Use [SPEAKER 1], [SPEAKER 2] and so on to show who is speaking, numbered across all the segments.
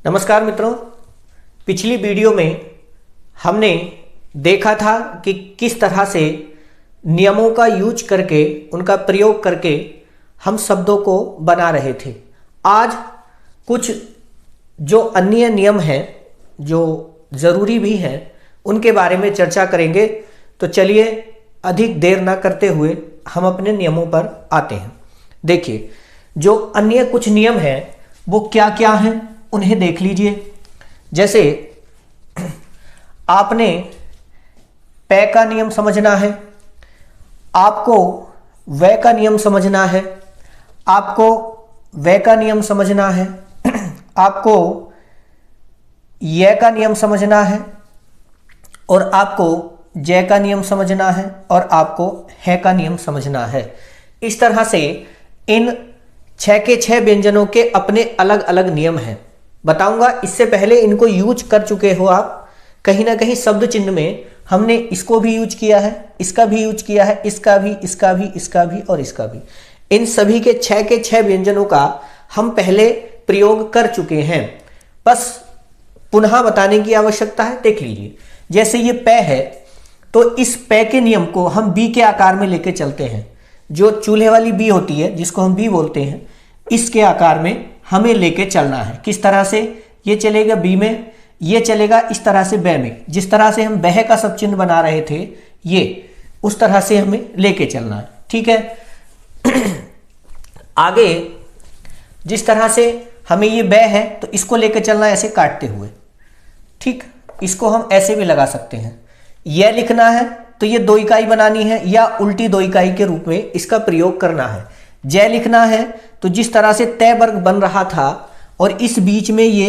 [SPEAKER 1] नमस्कार मित्रों, पिछली वीडियो में हमने देखा था कि किस तरह से नियमों का यूज करके, उनका प्रयोग करके हम शब्दों को बना रहे थे। आज कुछ जो अन्य नियम हैं जो ज़रूरी भी हैं उनके बारे में चर्चा करेंगे। तो चलिए अधिक देर ना करते हुए हम अपने नियमों पर आते हैं। देखिए, जो अन्य कुछ नियम हैं वो क्या क्या हैं उन्हें देख लीजिए। जैसे आपने पै का नियम समझना है, आपको वै का नियम समझना है, आपको वै का नियम समझना है, आपको य का नियम समझना है, और आपको जय का नियम समझना है, और आपको है का नियम समझना है। इस तरह से इन 6 के 6 व्यंजनों के अपने अलग अलग नियम हैं। बताऊंगा, इससे पहले इनको यूज कर चुके हो आप कहीं ना कहीं। शब्द चिन्ह में हमने इसको भी यूज किया है, इसका भी यूज किया है, इसका भी, इसका भी, इसका भी और इसका भी। इन सभी के 6 के 6 व्यंजनों का हम पहले प्रयोग कर चुके हैं, बस पुनः बताने की आवश्यकता है। देख लीजिए, जैसे ये पै है तो इस पै के नियम को हम बी के आकार में लेके चलते हैं। जो चूल्हे वाली बी होती है जिसको हम बी बोलते हैं, इसके आकार में हमें लेके चलना है। किस तरह से? ये चलेगा बी में, ये चलेगा इस तरह से बै में। जिस तरह से हम बह का सब चिन्ह बना रहे थे, ये उस तरह से हमें लेके चलना है। ठीक है। आगे जिस तरह से हमें ये बै है तो इसको लेके चलना है ऐसे काटते हुए। ठीक, इसको हम ऐसे भी लगा सकते हैं। यह लिखना है तो ये 2 इकाई बनानी है या उल्टी 2 इकाई के रूप में इसका प्रयोग करना है। जय लिखना है तो जिस तरह से तय वर्ग बन रहा था और इस बीच में ये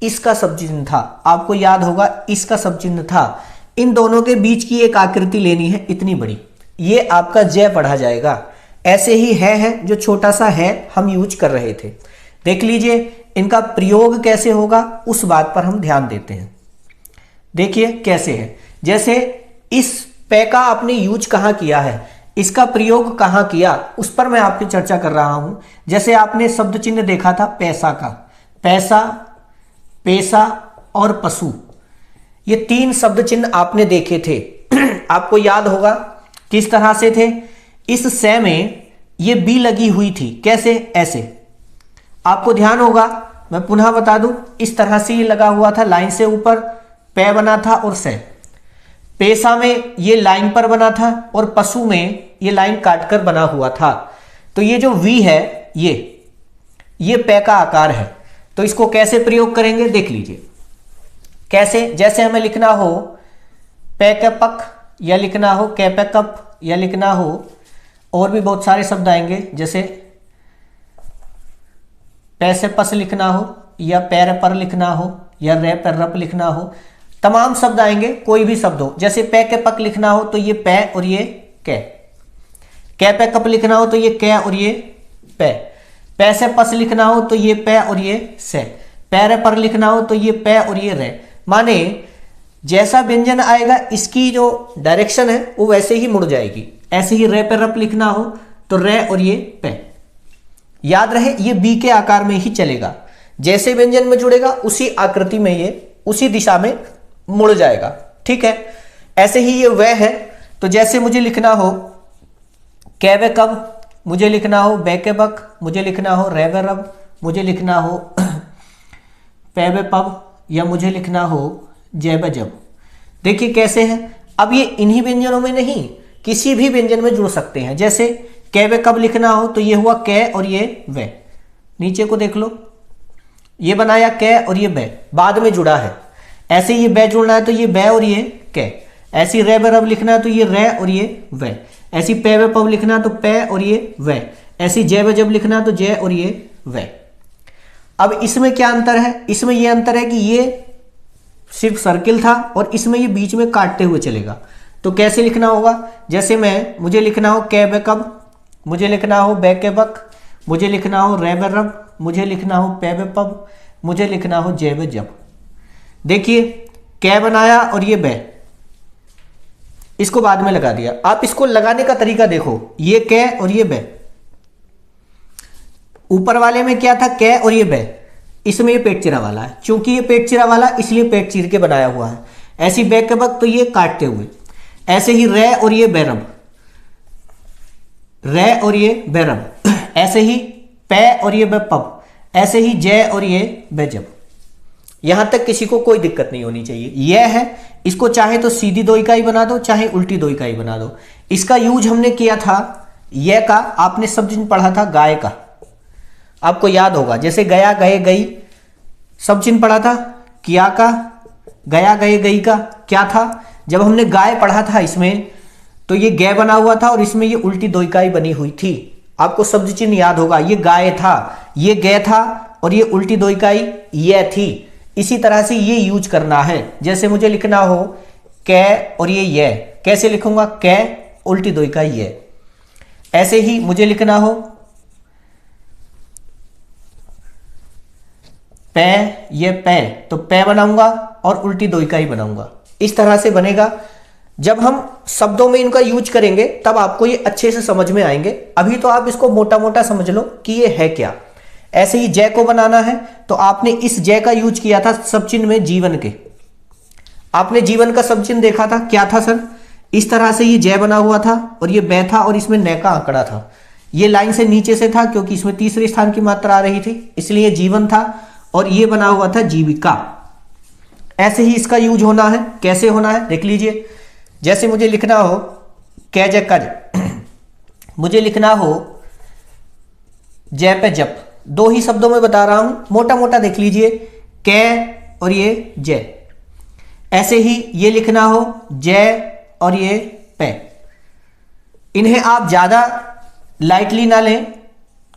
[SPEAKER 1] इसका सब चिन्ह था, आपको याद होगा इसका सब चिन्ह था, इन दोनों के बीच की एक आकृति लेनी है इतनी बड़ी, ये आपका जय पढ़ा जाएगा। ऐसे ही है जो छोटा सा है हम यूज कर रहे थे। देख लीजिए इनका प्रयोग कैसे होगा, उस बात पर हम ध्यान देते हैं। देखिए कैसे है। जैसे इस पै का आपने यूज कहाँ किया है, इसका प्रयोग कहाँ किया, उस पर मैं आपकी चर्चा कर रहा हूं। जैसे आपने शब्द चिन्ह देखा था पैसा का, पैसा, पैसा और पशु, ये 3 शब्द चिन्ह आपने देखे थे। आपको याद होगा किस तरह से थे। इस से में ये बी लगी हुई थी, कैसे? ऐसे। आपको ध्यान होगा, मैं पुनः बता दूं, इस तरह से ये लगा हुआ था, लाइन से ऊपर पै बना था और से। पैसा में ये लाइन पर बना था और पशु में ये लाइन काटकर बना हुआ था। तो ये जो वी है ये पै का आकार है। तो इसको कैसे प्रयोग करेंगे देख लीजिए। कैसे? जैसे हमें लिखना हो पै के पक, या लिखना हो कै पे कप, या लिखना हो और भी बहुत सारे शब्द आएंगे, जैसे पैसे पस लिखना हो, या पैर पर लिखना हो, या रे पर रप लिखना हो, तमाम शब्द आएंगे, कोई भी शब्द हो। जैसे पै के पक लिखना हो तो ये पै और ये कै पे कप लिखना हो तो ये कै और ये पै, पैसे पस लिखना हो तो ये पै और ये से, पैर पर लिखना हो तो ये पै और ये रे। माने जैसा व्यंजन आएगा इसकी जो डायरेक्शन है वो वैसे ही मुड़ जाएगी। ऐसे ही रे पे रप लिखना हो तो रे और ये पै। याद रहे ये बी के आकार में ही चलेगा, जैसे व्यंजन में जुड़ेगा उसी आकृति में ये उसी दिशा में मुड़ जाएगा। ठीक है। ऐसे ही ये वह है, तो जैसे मुझे लिखना हो कै वे कब, मुझे लिखना हो बै के बक, मुझे लिखना हो रे वे रब, मुझे लिखना हो पै वे पब, या मुझे लिखना हो जय वे जब। देखिए कैसे है। अब ये इन्हीं व्यंजनों में नहीं, किसी भी व्यंजन में जुड़ सकते हैं। जैसे कै वे कब लिखना हो तो ये हुआ कै और ये वे, नीचे को देख लो, ये बनाया कै और ये बै, बाद में जुड़ा है। ऐसे ये बै जुड़ना है तो ये बै और ये कै। ऐसी रे वे रब लिखना है तो ये रे और ये वे। ऐसी पै वे पब लिखना है तो पै और ये वे। ऐसी जय वे जब लिखना है तो जय और ये वे। अब इसमें क्या अंतर है? इसमें ये अंतर है कि ये सिर्फ सर्किल था और इसमें ये बीच में काटते हुए चलेगा। तो कैसे लिखना होगा? जैसे मुझे लिखना हो कै वे कब, मुझे लिखना हो बै के बक, मुझे लिखना हो रे वे रब, मुझे लिखना हो पै वे पब, मुझे लिखना हो जय वे जब। देखिए कै बनाया और ये बै, इसको बाद में लगा दिया। आप इसको लगाने का तरीका देखो, ये कै और ये बै, ऊपर वाले में क्या था कै और ये बै, इसमें ये पेट चिरा वाला है, क्योंकि ये पेट चिरा वाला इसलिए पेट चीर के बनाया हुआ है। ऐसी बै के वक्त तो ये काटते हुए। ऐसे ही रे और ये बैरब, रे और ये बैरब। ऐसे ही पै और ये बेपब, ऐसे ही जय और ये बेजब। यहां तक किसी को कोई दिक्कत नहीं होनी चाहिए। यह है, इसको चाहे तो सीधी दो इकाई बना दो, चाहे उल्टी दो इकाई बना दो। इसका यूज हमने किया था यह का, आपने सब दिन पढ़ा था गाय का, आपको याद होगा। जैसे गया गए गई, सब चिन्ह पढ़ा था। किया का, गया गए गई का क्या था? जब हमने गाय पढ़ा था इसमें, तो ये गै बना हुआ था और इसमें ये उल्टी दो इकाई बनी हुई थी। आपको शब्द चिन्ह याद होगा, ये गाय था, ये गै था और ये उल्टी दो इकाई ये थी। इसी तरह से ये यूज करना है। जैसे मुझे लिखना हो कै और ये, कैसे लिखूंगा? कै उल्टी दो इकाई ये। ऐसे ही मुझे लिखना हो पै, ये पै, तो पै बनाऊंगा और उल्टी दो इकाई बनाऊंगा। इस तरह से बनेगा। जब हम शब्दों में इनका यूज करेंगे तब आपको ये अच्छे से समझ में आएंगे। अभी तो आप इसको मोटा मोटा समझ लो कि ये है क्या। ऐसे ही जय को बनाना है तो आपने इस जय का यूज किया था सब चिन्ह में जीवन के। आपने जीवन का सब चिन्ह देखा था, क्या था सर? इस तरह से ये जय बना हुआ था और ये बै था और इसमें नै का आंकड़ा था। ये लाइन से नीचे से था क्योंकि इसमें तीसरे स्थान की मात्रा आ रही थी, इसलिए जीवन था। और ये बना हुआ था जीविका। ऐसे ही इसका यूज होना है। कैसे होना है देख लीजिए। जैसे मुझे लिखना हो कै जय कज, मुझे लिखना हो जय पे जप। दो ही शब्दों में बता रहा हूं, मोटा मोटा देख लीजिए, कै और ये जय। ऐसे ही ये लिखना हो जय और ये पे। इन्हें आप ज्यादा लाइटली ना लें,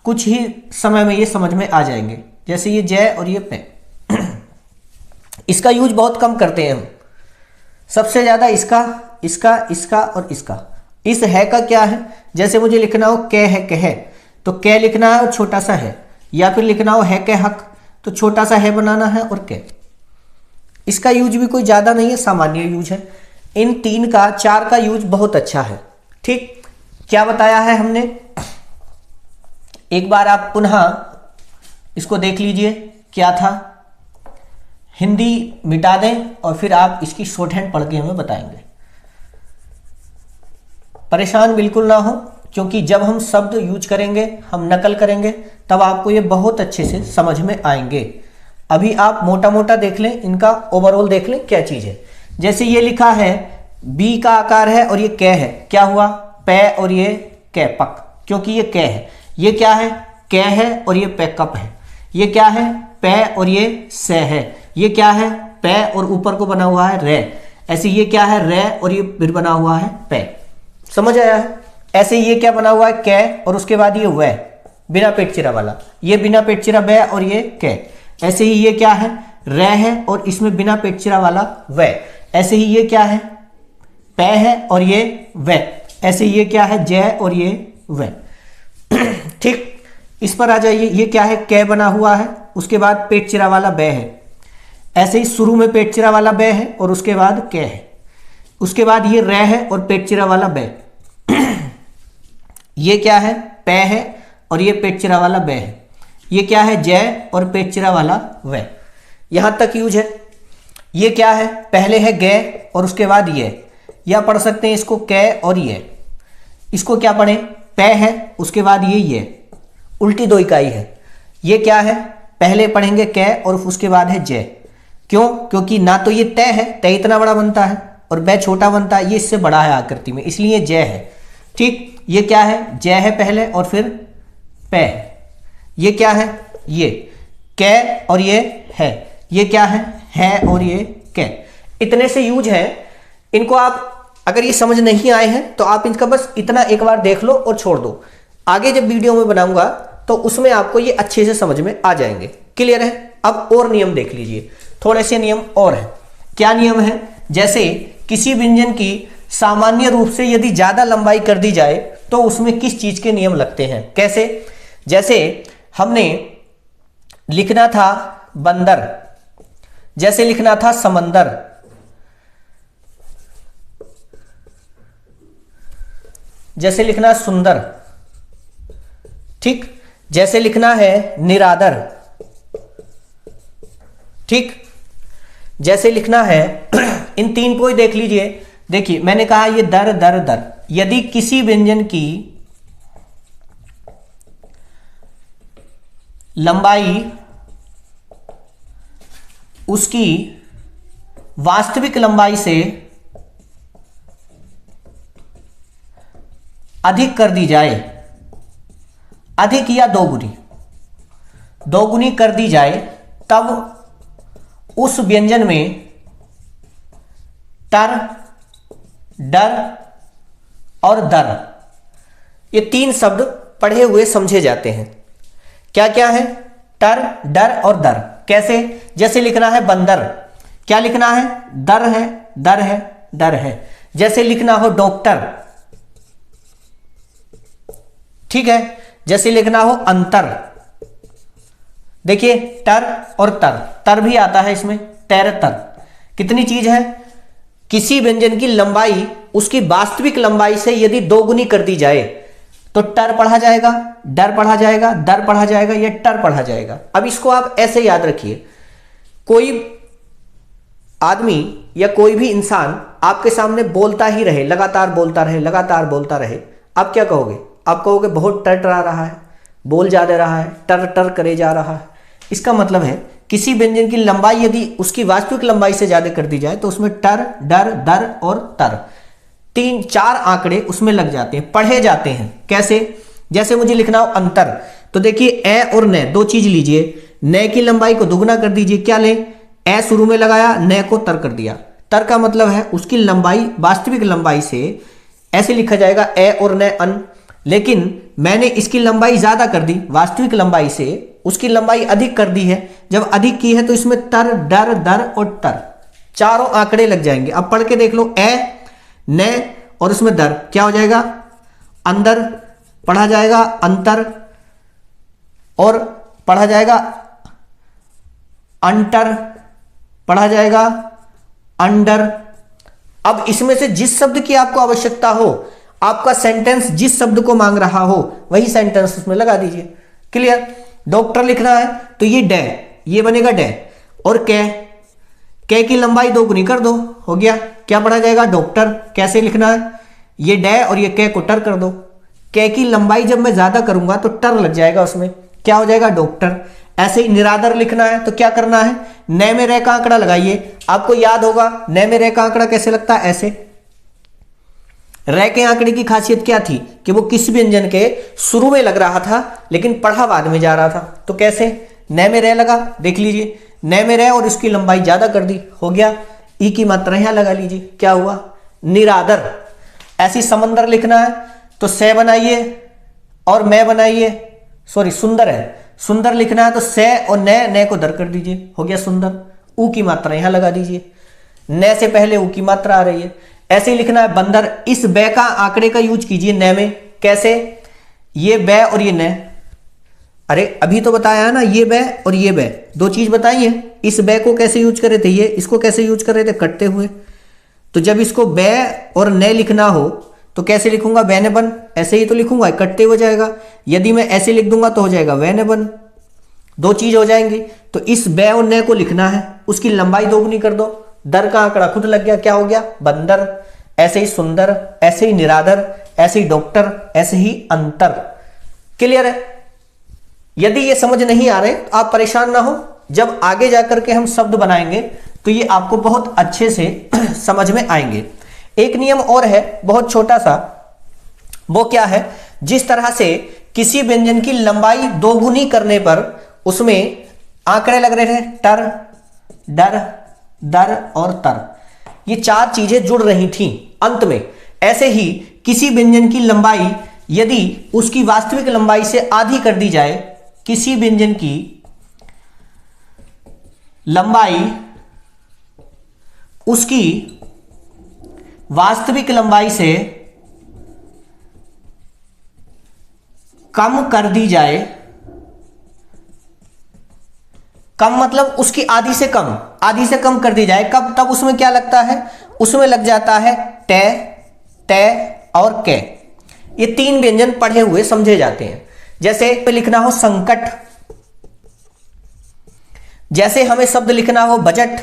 [SPEAKER 1] कुछ ही समय में ये समझ में आ जाएंगे। जैसे ये जय और ये पे, इसका यूज बहुत कम करते हैं हम। सबसे ज्यादा इसका, इसका, इसका और इसका। इस है का क्या है? जैसे मुझे लिखना हो कै है कह, तो कै लिखना है और छोटा सा है, या फिर लिखना हो है के हक, तो छोटा सा है बनाना है और कै। इसका यूज भी कोई ज्यादा नहीं है, सामान्य यूज है। इन तीन का, चार का यूज बहुत अच्छा है। ठीक, क्या बताया है हमने? एक बार आप पुनः इसको देख लीजिए, क्या था? हिंदी मिटा दें और फिर आप इसकी शॉर्ट हैंड पढ़ के हमें बताएंगे। परेशान बिल्कुल ना हो, क्योंकि जब हम शब्द यूज करेंगे, हम नकल करेंगे, तब आपको ये बहुत अच्छे से समझ में आएंगे। अभी आप मोटा मोटा देख लें, इनका ओवरऑल देख लें क्या चीज है। जैसे ये लिखा है बी का आकार है और ये कै है, क्या हुआ? पै और ये कै पक, क्योंकि ये कै है। ये क्या है? कै है और ये पै कप है। ये क्या है? पै और ये से है। ये क्या है? पै और ऊपर को बना हुआ है रे। ऐसे ये क्या है? रे और ये फिर बना हुआ है पै। समझ आया है? ऐसे ये क्या बना हुआ है? कै और उसके बाद ये वै, बिना पेट चिरा वाला। ये बिना पेट चिरा बै और ये कै। ऐसे ही ये क्या है? रे है और इसमें बिना पेट चिरा वाला वै। ऐसे ही ये क्या है? पै है और ये वै। ऐसे ही ये क्या है? जय और ये वै। ठीक, इस पर आ जाइए। ये क्या है? कै बना हुआ है, उसके बाद पेट चिरा वाला बै है। ऐसे ही शुरू में पेट चिरा वाला बै है और उसके बाद कै है। उसके बाद ये रे है और पेट चिरा वाला बै। ये क्या है? पै है और ये पेट चिरा वाला बै है। ये क्या है? जय और पेट चिरा वाला वै। यहां तक यूज है। ये क्या है? पहले है गे और उसके बाद ये, या पढ़ सकते हैं इसको कै और ये। इसको क्या पढ़े? पै है, उसके बाद ये उल्टी दो इकाई है। ये क्या है? पहले पढ़ेंगे कै और उसके बाद है जय। क्यों? क्योंकि ना तो ये तय है, तय इतना बड़ा बनता है, और बै छोटा बनता है, ये इससे बड़ा है आकृति में, इसलिए जय है। ठीक, ये क्या है? जय है पहले और फिर पै। ये क्या है? ये कै और ये है। ये क्या है और ये कै। इतने से यूज है। इनको आप अगर ये समझ नहीं आए हैं तो आप इनका बस इतना एक बार देख लो और छोड़ दो। आगे जब वीडियो में बनाऊंगा तो उसमें आपको ये अच्छे से समझ में आ जाएंगे। क्लियर है? अब और नियम देख लीजिए, थोड़े से नियम और हैं। क्या नियम है? जैसे किसी व्यंजन की सामान्य रूप से यदि ज्यादा लंबाई कर दी जाए तो उसमें किस चीज के नियम लगते हैं? कैसे? जैसे हमने लिखना था बंदर, जैसे लिखना था समंदर, जैसे लिखना सुंदर। ठीक, जैसे लिखना है निरादर, ठीक, जैसे लिखना है इन तीन को ही देख लीजिए। देखिए मैंने कहा ये दर दर दर, यदि किसी व्यंजन की लंबाई उसकी वास्तविक लंबाई से अधिक कर दी जाए, अधिक या दोगुनी कर दी जाए, तब उस व्यंजन में टर, डर और दर ये तीन शब्द पढ़े हुए समझे जाते हैं। क्या क्या है? टर, डर और दर। कैसे? जैसे लिखना है बंदर, क्या लिखना है? दर है, दर है, डर है। जैसे लिखना हो डॉक्टर, ठीक है। जैसे लिखना हो अंतर, देखिए टर और तर, तर भी आता है इसमें, टर तर। कितनी चीज है? किसी व्यंजन की लंबाई उसकी वास्तविक लंबाई से यदि दोगुनी कर दी जाए तो टर पढ़ा जाएगा, डर पढ़ा जाएगा, दर पढ़ा जाएगा, या टर पढ़ा जाएगा। अब इसको आप ऐसे याद रखिए, कोई आदमी या कोई भी इंसान आपके सामने बोलता ही रहे, लगातार बोलता रहे, लगातार बोलता रहे, आप क्या कहोगे? आप कहोगे बहुत टरटरा रहा है, बोल ज्यादा रहा है, टर टर करे जा रहा है। इसका मतलब है किसी व्यंजन की लंबाई यदि उसकी वास्तविक लंबाई से ज्यादा कर दी जाए तो उसमें टर, डर, दर और तर, तीन चार आंकड़े उसमें लग जाते हैं, पढ़े जाते हैं। कैसे? जैसे मुझे लिखना हो अंतर, तो देखिए ए और न, दो चीज लीजिए, न की लंबाई को दुगना कर दीजिए, क्या ले? ए शुरू में लगाया, न को तर कर दिया। तर का मतलब है उसकी लंबाई वास्तविक लंबाई से, ऐसे लिखा जाएगा ए और न अन, लेकिन मैंने इसकी लंबाई ज्यादा कर दी, वास्तविक लंबाई से उसकी लंबाई अधिक कर दी है। जब अधिक की है तो इसमें तर, डर, दर और तर चारों आंकड़े लग जाएंगे। अब पढ़ के देख लो, ए, न और उसमें दर, क्या हो जाएगा? अंदर पढ़ा जाएगा, अंतर, और पढ़ा जाएगा अंटर, पढ़ा जाएगा अंडर। अब इसमें से जिस शब्द की आपको आवश्यकता हो, आपका सेंटेंस जिस शब्द को मांग रहा हो वही सेंटेंस उसमें लगा दीजिए। क्लियर? डॉक्टर लिखना है तो ये डे, ये बनेगा डे, और कै की लंबाई दोगुनी कर दो, हो गया, क्या पढ़ा जाएगा? डॉक्टर। कैसे लिखना है? ये डे और ये कै को टर कर दो। कै की लंबाई जब मैं ज्यादा करूंगा तो टर लग जाएगा उसमें, क्या हो जाएगा? डॉक्टर। ऐसे ही निरादर लिखना है तो क्या करना है? न में रह का आंकड़ा लगाइए। आपको याद होगा न में रह का आंकड़ा कैसे लगता है? ऐसे। रह के आंकड़े की खासियत क्या थी कि वो किस व्यंजन के शुरू में लग रहा था लेकिन पढ़ा बाद में जा रहा था। तो कैसे? न में रह लगा, देख लीजिए, न में रह और इसकी लंबाई ज्यादा कर दी, हो गया। ई की मात्रा यहां लगा लीजिए, क्या हुआ? निरादर। ऐसी समंदर लिखना है तो से बनाइए और मैं बनाइए, सॉरी सुंदर है, सुंदर लिखना है तो से और न को दर कर दीजिए, हो गया सुंदर। ऊ की मात्रा यहां लगा दीजिए, न से पहले ऊ की मात्रा आ रही है। ऐसे ही लिखना है बंदर, इस बै का आंकड़े का यूज कीजिए न में। कैसे? ये बै और ये न, अरे अभी तो बताया है ना, ये बै और ये बै, दो चीज बताई है। इस बै को कैसे यूज करे थे, ये इसको कैसे यूज कर रहे थे? कटते हुए। तो जब इसको बै और न लिखना हो तो कैसे लिखूंगा? वैन बन, ऐसे ही तो लिखूंगा, कटते हो जाएगा। यदि मैं ऐसे लिख दूंगा तो हो जाएगा वैन बन, दो चीज हो जाएंगी। तो इस बै और न को लिखना है, उसकी लंबाई दोगुनी कर दो, दर का आंकड़ा खुद लग गया, क्या हो गया? बंदर। ऐसे ही सुंदर, ऐसे ही निरादर, ऐसे ही डॉक्टर, ऐसे ही अंतर। क्लियर है? यदि ये समझ नहीं आ रहे तो आप परेशान ना हो, जब आगे जाकर के हम शब्द बनाएंगे तो ये आपको बहुत अच्छे से समझ में आएंगे। एक नियम और है, बहुत छोटा सा, वो क्या है? जिस तरह से किसी व्यंजन की लंबाई दोगुनी करने पर उसमें आंकड़े लग रहे थे, टर, डर, दर और तर, ये चार चीजें जुड़ रही थी अंत में। ऐसे ही किसी व्यंजन की लंबाई यदि उसकी वास्तविक लंबाई से आधी कर दी जाए, किसी व्यंजन की लंबाई उसकी वास्तविक लंबाई से कम कर दी जाए, कम मतलब उसकी आधी से कम, आधी से कम कर दी जाए, कब? तब उसमें क्या लगता है? उसमें लग जाता है टे, ते और के। ये तीन व्यंजन पढ़े हुए समझे जाते हैं। जैसे पे लिखना हो संकट, जैसे हमें शब्द लिखना हो बजट,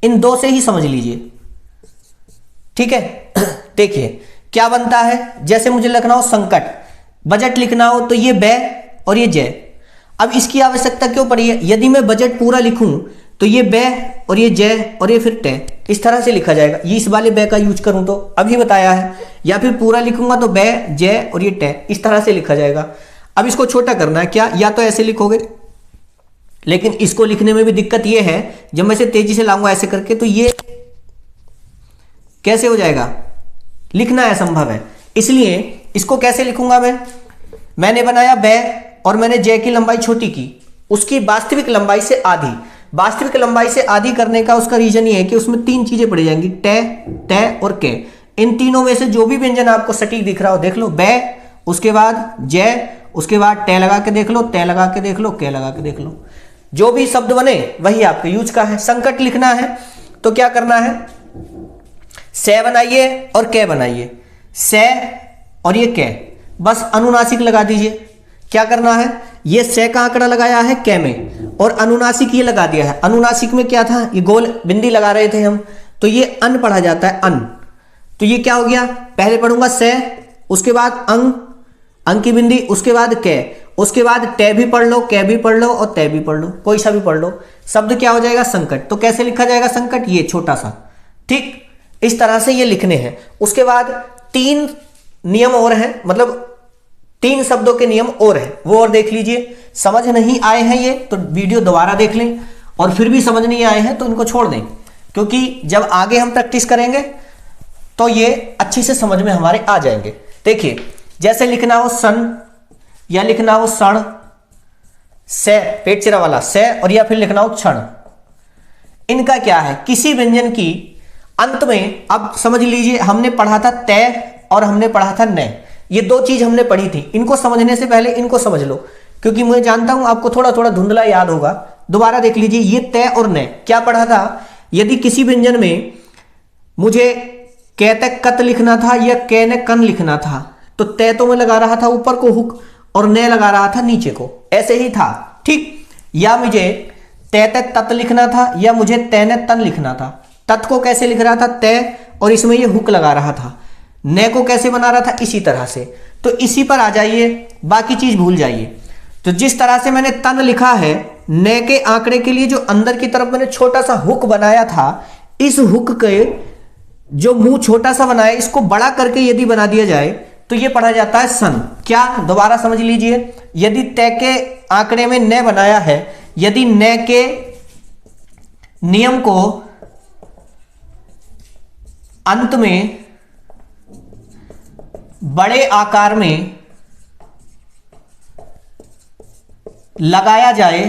[SPEAKER 1] इन दो से ही समझ लीजिए, ठीक है। देखिए क्या बनता है, जैसे मुझे लिखना हो संकट, बजट लिखना हो तो ये बै और ये जय। अब इसकी आवश्यकता क्यों पड़ी है, यदि मैं बजट पूरा लिखूं तो ये बै और ये जय और ये फिर टय, इस तरह से लिखा जाएगा। ये इस वाले बै का यूज करूं तो अभी बताया है, या फिर पूरा लिखूंगा तो बै जय और ये टय, इस तरह से लिखा जाएगा। अब इसको छोटा करना है क्या, या तो ऐसे लिखोगे, लेकिन इसको लिखने में भी दिक्कत ये है, जब मैं इसे तेजी से लाऊंगा ऐसे करके तो ये कैसे हो जाएगा, लिखना असंभव है। इसलिए इसको कैसे लिखूंगा मैंने बनाया बै और मैंने जय की लंबाई छोटी की, उसकी वास्तविक लंबाई से आधी। वास्तविक लंबाई से आधी करने का उसका रीजन ये है कि उसमें तीन चीजें पड़ जाएंगी, टय, तय और के। इन तीनों में से जो भी व्यंजन आपको सटीक दिख रहा हो देख लो, बै, उसके बाद जय, उसके बाद टय लगा के देख लो, तय लगा के देख लो, के लगा के देख लो, जो भी शब्द बने वही आपके यूज का है। संकट लिखना है तो क्या करना है, से बनाइए और कै बनाइए, से और ये कै, बस अनुनासिक लगा दीजिए। क्या करना है, ये से का आंकड़ा लगाया है कै में और अनुनासिक ये लगा दिया है। अनुनासिक में क्या था, ये गोल बिंदी लगा रहे थे हम, तो ये अन पढ़ा जाता है, अन। तो ये क्या हो गया, पहले पढ़ूंगा से, उसके बाद अंग की बिंदी, उसके बाद कै, उसके बाद टय भी पढ़ लो, कै भी पढ़ लो और तय भी पढ़ लो, कोई सा भी पढ़ लो, शब्द क्या हो जाएगा, संकट। तो कैसे लिखा जाएगा संकट, ये छोटा सा, ठीक इस तरह से ये लिखने हैं। उसके बाद तीन नियम और हैं, मतलब तीन शब्दों के नियम और हैं, वो और देख लीजिए। समझ नहीं आए हैं ये तो वीडियो दोबारा देख लें, और फिर भी समझ नहीं आए हैं तो इनको छोड़ दें, क्योंकि जब आगे हम प्रैक्टिस करेंगे तो ये अच्छे से समझ में हमारे आ जाएंगे। देखिए जैसे लिखना हो सन या लिखना हो सण, से पेट चिरा वाला से, और या फिर लिखना हो क्षण, इनका क्या है, किसी व्यंजन की अंत में, अब समझ लीजिए हमने पढ़ा था तय और हमने पढ़ा था नय, ये दो चीज हमने पढ़ी थी। इनको समझने से पहले इनको समझ लो, क्योंकि मैं जानता हूं आपको थोड़ा थोड़ा धुंधला याद होगा। दोबारा देख लीजिए, ये तय और नय क्या पढ़ा था, यदि किसी व्यंजन में मुझे कै तक कत लिखना था या कै ने कन लिखना था, तो तय तो मैं लगा रहा था ऊपर को हुक और नय लगा रहा था नीचे को, ऐसे ही था, ठीक। या मुझे तय तक तत लिखना था या मुझे तय ने तन लिखना था, तत् को कैसे लिख रहा था, तय, और इसमें ये हुक लगा रहा था। न को कैसे बना रहा था, इसी तरह से। तो इसी पर आ जाइए, बाकी चीज भूल जाइए। तो जिस तरह से मैंने तन लिखा है, न के आंकड़े के लिए जो अंदर की तरफ मैंने छोटा सा हुक बनाया था, इस हुक के जो मुंह छोटा सा बनाया, इसको बड़ा करके यदि बना दिया जाए तो ये पढ़ा जाता है सन। क्या, दोबारा समझ लीजिए, यदि तय के आंकड़े में न बनाया है, यदि न के नियम को अंत में बड़े आकार में लगाया जाए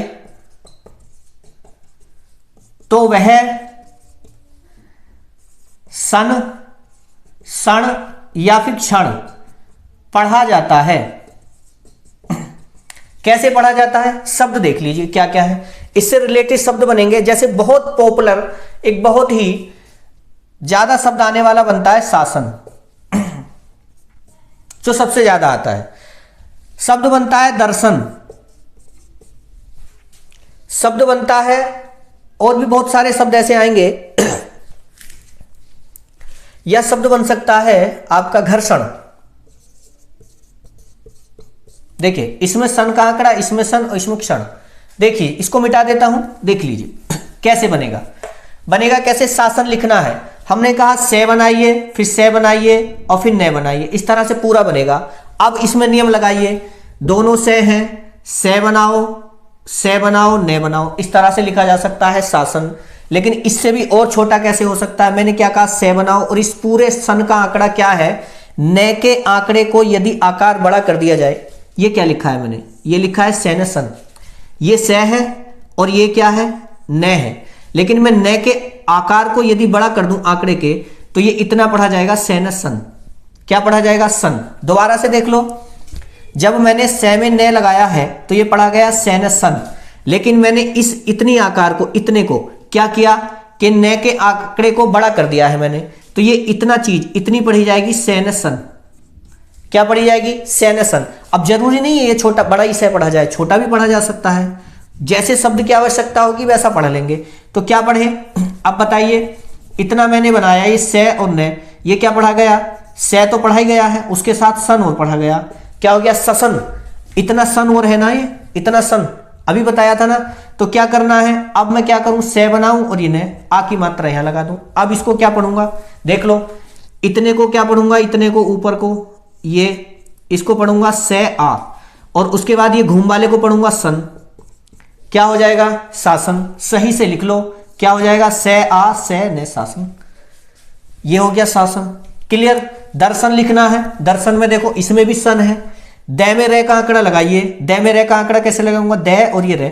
[SPEAKER 1] तो वह सन, सण या फिर क्षण पढ़ा जाता है। कैसे पढ़ा जाता है, शब्द देख लीजिए क्या क्या है, इससे रिलेटेड शब्द बनेंगे। जैसे बहुत पॉपुलर, एक बहुत ही ज्यादा शब्द आने वाला बनता है शासन, जो सबसे ज्यादा आता है। शब्द बनता है दर्शन, शब्द बनता है, और भी बहुत सारे शब्द ऐसे आएंगे। यह शब्द बन सकता है आपका घर्षण। देखिए इसमें सन का आंकड़ा, इसमें सन और इसमें क्षण। देखिए इसको मिटा देता हूं, देख लीजिए कैसे बनेगा। बनेगा कैसे, शासन लिखना है, हमने कहा से बनाइए, फिर से बनाइए और फिर न बनाइए, इस तरह से पूरा बनेगा। अब इसमें नियम लगाइए, दोनों से हैं, से बनाओ न बनाओ, इस तरह से लिखा जा सकता है शासन। लेकिन इससे भी और छोटा कैसे हो सकता है, मैंने क्या कहा, से बनाओ, और इस पूरे सन का आंकड़ा क्या है, न के आंकड़े को यदि आकार बड़ा कर दिया जाए, ये क्या लिखा है मैंने, ये लिखा है सैन सन, ये से है और ये क्या है, न है। लेकिन मैं न के आकार को यदि बड़ा कर दूं आंकड़े के, तो ये इतना पढ़ा जाएगा सैन सन। क्या पढ़ा जाएगा, सन। दोबारा से देख लो, जब मैंने से में न लगाया है तो ये पढ़ा गया सैन सन। लेकिन मैंने इस इतनी आकार को, इतने को क्या किया कि न के आंकड़े को बड़ा कर दिया है मैंने, तो ये इतना चीज इतनी पढ़ी जाएगी सैन सन। क्या पढ़ी जाएगी, सैन सन। अब जरूरी नहीं है ये छोटा बड़ा ही से पढ़ा जाए, छोटा भी पढ़ा जा सकता है, जैसे शब्द की आवश्यकता होगी वैसा पढ़ लेंगे। तो क्या पढ़े, अब बताइए, इतना मैंने बनाया, ये से और ने, ये क्या पढ़ा गया, से तो पढ़ा ही गया है, उसके साथ सन और पढ़ा गया, क्या हो गया, ससन। इतना सन और है ना, ये इतना सन अभी बताया था ना। तो क्या करना है, अब मैं क्या करूं, से बनाऊं और ये ने आ की मात्रा यहां लगा दूं। अब इसको क्या पढ़ूंगा, देख लो, इतने को क्या पढ़ूंगा, इतने को ऊपर को, ये इसको पढ़ूंगा से आ, और उसके बाद ये घूम वाले को पढ़ूंगा सन, क्या हो जाएगा, शासन। सही से लिख लो, क्या हो जाएगा, से आ से ने शासन, ये हो गया शासन। क्लियर। दर्शन लिखना है, दर्शन में देखो इसमें भी सन है, दे में रे का आंकड़ा लगाइए, दे में रे का आंकड़ा कैसे लगाऊंगा, दे और ये रे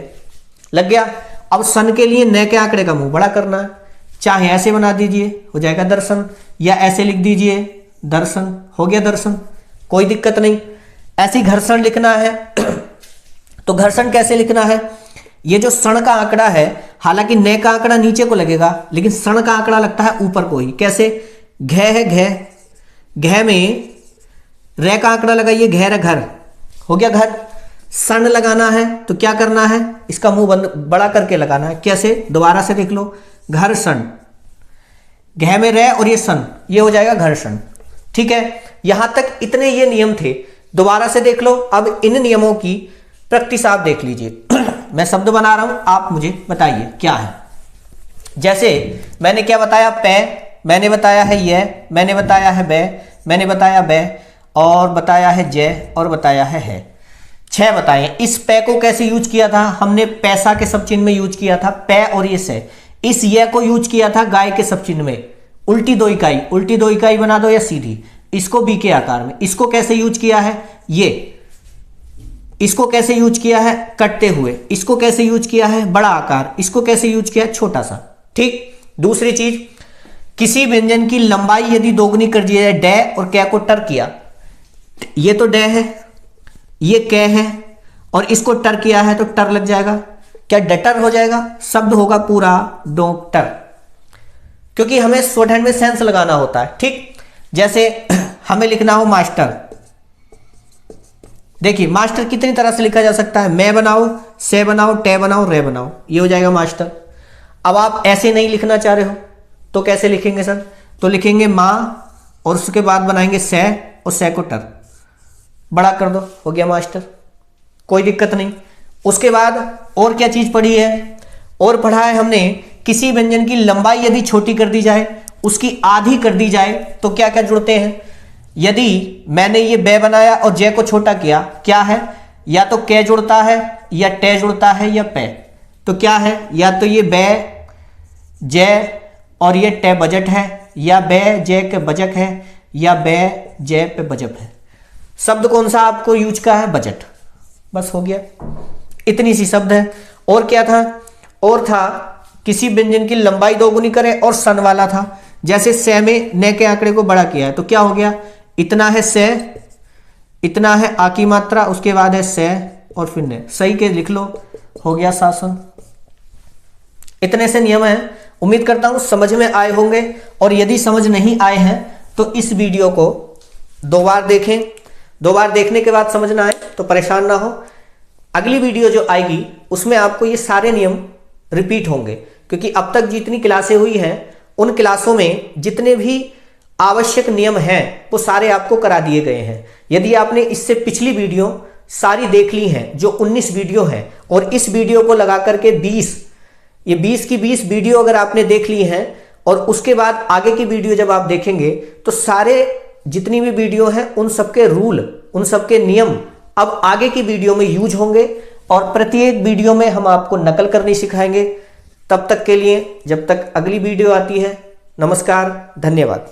[SPEAKER 1] लग गया। अब सन के लिए न के आंकड़े का मुंह बड़ा करना है, चाहे ऐसे बना दीजिए हो जाएगा दर्शन, या ऐसे लिख दीजिए दर्शन, हो गया दर्शन, कोई दिक्कत नहीं। ऐसे घर्षण लिखना है तो घर्षण कैसे लिखना है, ये जो सन का आंकड़ा है, हालांकि न का आंकड़ा नीचे को लगेगा, लेकिन सन का आंकड़ा लगता है ऊपर को ही। कैसे, घ है घ, घ में रे का आंकड़ा लगाइए, घर घर, हो गया घर। सन लगाना है तो क्या करना है, इसका मुंह बंद बड़ा करके लगाना है। कैसे, दोबारा से देख लो, घर सन, घ में रे और ये सन, ये हो जाएगा घर्षण। ठीक है, यहां तक इतने ये नियम थे। दोबारा से देख लो, अब इन नियमों की प्रैक्टिस आप देख लीजिए। मैं शब्द बना रहा हूं, आप मुझे बताइए क्या है। जैसे मैंने क्या बताया, पे, मैंने बताया है ये, मैंने बताया है बे, मैंने बताया बे, और बताया है जय, और बताया है। 6 बताए। इस पे को कैसे यूज किया था, हमने पैसा के सब चिन्ह में यूज किया था, पे और ये से। इस ये को यूज किया था गाय के सब चिन्ह में, उल्टी 2 इकाई, उल्टी 2 इकाई बना दो या सीधी, इसको बी के आकार में। इसको कैसे यूज किया है, ये, इसको कैसे यूज किया है, कटते हुए। इसको कैसे यूज किया है, बड़ा आकार। इसको कैसे यूज किया है, छोटा सा। ठीक। दूसरी चीज, किसी व्यंजन की लंबाई यदि दोगुनी कर दी जाए, डे और कै को टर किया, ये तो डे है, ये कै है, और इसको टर किया है तो टर लग जाएगा, क्या डटर हो जाएगा, शब्द होगा पूरा डॉक्टर, क्योंकि हमें शॉर्ट हैंड में सेंस लगाना होता है। ठीक। जैसे हमें लिखना हो मास्टर, देखिए मास्टर कितनी तरह से लिखा जा सकता है, मैं बनाओ, से बनाओ, टे बनाओ, रे बनाओ, ये हो जाएगा मास्टर। अब आप ऐसे नहीं लिखना चाह रहे हो तो कैसे लिखेंगे सर, तो लिखेंगे मां और उसके बाद बनाएंगे से, और से को टर, बड़ा कर दो, हो गया मास्टर, कोई दिक्कत नहीं। उसके बाद और क्या चीज पढ़ी है, और पढ़ा है हमने, किसी व्यंजन की लंबाई यदि छोटी कर दी जाए, उसकी आधी कर दी जाए, तो क्या क्या जुड़ते हैं। यदि मैंने ये बे बनाया और जय को छोटा किया, क्या है, या तो कै जुड़ता है, या टे जुड़ता है, या पे, तो क्या है, या तो ये बे जय और ये टे बजट है, या बे जय के बजट है, या बे जय पे बजट है। शब्द कौन सा आपको यूज का है, बजट, बस हो गया, इतनी सी शब्द है। और क्या था, और था किसी व्यंजन की लंबाई दोगुनी करे, और सन वाला था, जैसे से में न के आंकड़े को बड़ा किया है तो क्या हो गया, इतना है से, इतना है आ की मात्रा, उसके बाद है से और फिर ने, सही के लिख लो, हो गया शासन। इतने से नियम हैं, उम्मीद करता हूं समझ में आए होंगे, और यदि समझ नहीं आए हैं तो इस वीडियो को 2 बार देखें, 2 बार देखने के बाद समझ ना आए तो परेशान ना हो। अगली वीडियो जो आएगी उसमें आपको ये सारे नियम रिपीट होंगे, क्योंकि अब तक जितनी क्लासें हुई हैं उन क्लासों में जितने भी आवश्यक नियम हैं वो सारे आपको करा दिए गए हैं। यदि आपने इससे पिछली वीडियो सारी देख ली हैं, जो 19 वीडियो हैं, और इस वीडियो को लगा करके 20 की 20 वीडियो अगर आपने देख ली हैं, और उसके बाद आगे की वीडियो जब आप देखेंगे तो सारे जितनी भी वीडियो हैं उन सबके रूल, उन सबके नियम अब आगे की वीडियो में यूज होंगे, और प्रत्येक वीडियो में हम आपको नकल करनी सिखाएंगे। तब तक के लिए, जब तक अगली वीडियो आती है, नमस्कार, धन्यवाद।